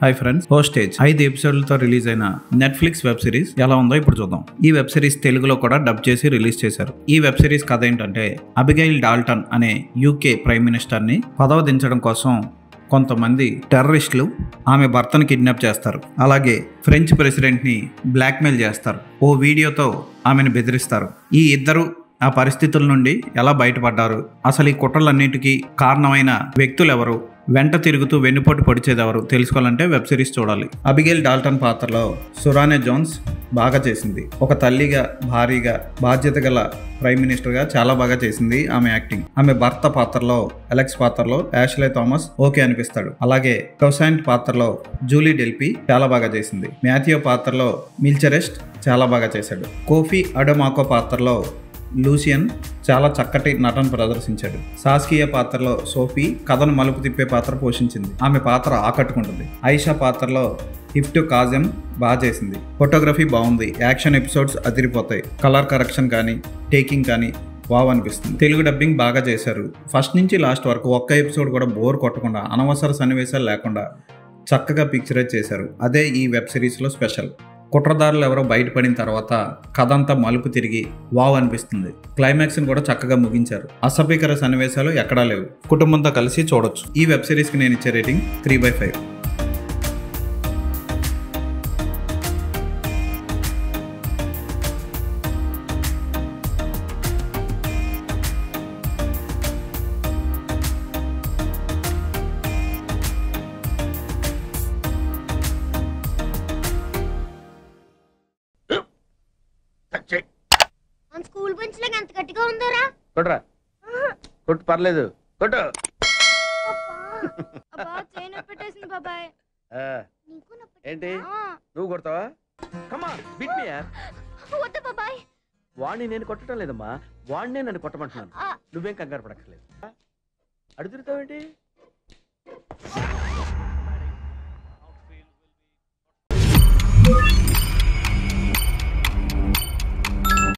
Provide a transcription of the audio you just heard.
Hi friends, hostage 5 ఎపిసోడ్లతో release అయిన Netflix web series ఎలా ఉందో ఇప్పుడు చూద్దాం. ఈ వెబ్ సిరీస్ తెలుగులో కూడా డబ్ చేసి రిలీజ్ చేశారు. ఈ వెబ్ సిరీస్ కథ ఏంటంటే, అబిగైల్ డాల్టన్ అనే యూకే ప్రైమ్ మినిస్టర్ ని పదవి దించడం కోసం కొంతమంది టెర్రరిస్టులు ఆమె భర్తను కిడ్నాప్ చేస్తారు. అలాగే ఫ్రెంచ్ ప్రెసిడెంట్ ని బ్లాక్మెయిల్ చేస్తారు. ఓ వీడియోతో ఆమెను బెదిరిస్తారు. ఈ ఇద్దరు ఆ పరిస్థితుల నుండి ఎలా బయటపడ్డారు, అసలు ఈ కుట్రలన్నిటికీ కారణమైన వ్యక్తులు ఎవరు, వెంట తిరుగుతూ వెన్నుపోటు పొడిచేదెవరు తెలుసుకోవాలంటే వెబ్ సిరీస్ చూడాలి. అబిగైల్ డాల్టన్ పాత్రలో సురానే జోన్స్ బాగా చేసింది. ఒక తల్లిగా, భారీగా, బాధ్యత గల ప్రైమ్ మినిస్టర్గా చాలా బాగా చేసింది ఆమె యాక్టింగ్. ఆమె భర్త పాత్రలో, అలెక్స్ పాత్రలో యాష్లే థామస్ ఓకే అనిపిస్తాడు. అలాగే టొసాంట్ పాత్రలో జూలీ డెల్పీ చాలా బాగా చేసింది. మాథ్యూ పాత్రలో మిల్చెరెస్ట్ చాలా బాగా చేశాడు. కోఫీ అడమాకో పాత్రలో లూసియన్ చాలా చక్కటి నటన ప్రదర్శించాడు. సాస్కియా పాత్రలో సోఫీ కథను మలుపు తిప్పే పాత్ర పోషించింది. ఆమె పాత్ర ఆకట్టుకుంటుంది. ఐషా పాత్రలో హిఫ్టు కాజెం బాగా చేసింది. ఫోటోగ్రఫీ బాగుంది. యాక్షన్ ఎపిసోడ్స్ అదిరిపోతాయి. కలర్ కరెక్షన్ కానీ, టేకింగ్ కానీ వావ్ అనిపిస్తుంది. తెలుగు డబ్బింగ్ బాగా చేశారు. ఫస్ట్ నుంచి లాస్ట్ వరకు ఒక్క ఎపిసోడ్ కూడా బోర్ కొట్టకుండా, అనవసర సన్నివేశాలు లేకుండా చక్కగా పిక్చరైజ్ చేశారు. అదే ఈ వెబ్ సిరీస్లో స్పెషల్. కుట్రదారులు ఎవరో బయటపడిన తర్వాత కథ అంతా మలుపు తిరిగి వావ్ అనిపిస్తుంది. క్లైమాక్స్ని కూడా చక్కగా ముగించారు. అసభ్యకర సన్నివేశాలు ఎక్కడా లేవు. కుటుంబంతో కలిసి చూడొచ్చు. ఈ వెబ్ సిరీస్కి నేను ఇచ్చే రేటింగ్ 3/5. స్కూల్ బెంచ్ లాగా ఎంత గట్టిగా ఉందోరా? కొట్రా, కొట్టు, పర్లేదు, కొట్టు. బాబాయ్ ఏంటి నువ్వు కొడతావా? కమా బీట్ మీ యార్. వద్దు బాబాయ్. వాడిని నేను కొట్టడం లేదమ్మా, వాడినే నన్ను కొట్టమంటున్నాను. నువ్వేం కంగారు పడక్కర్లేదు. అడుగుతావేంటి?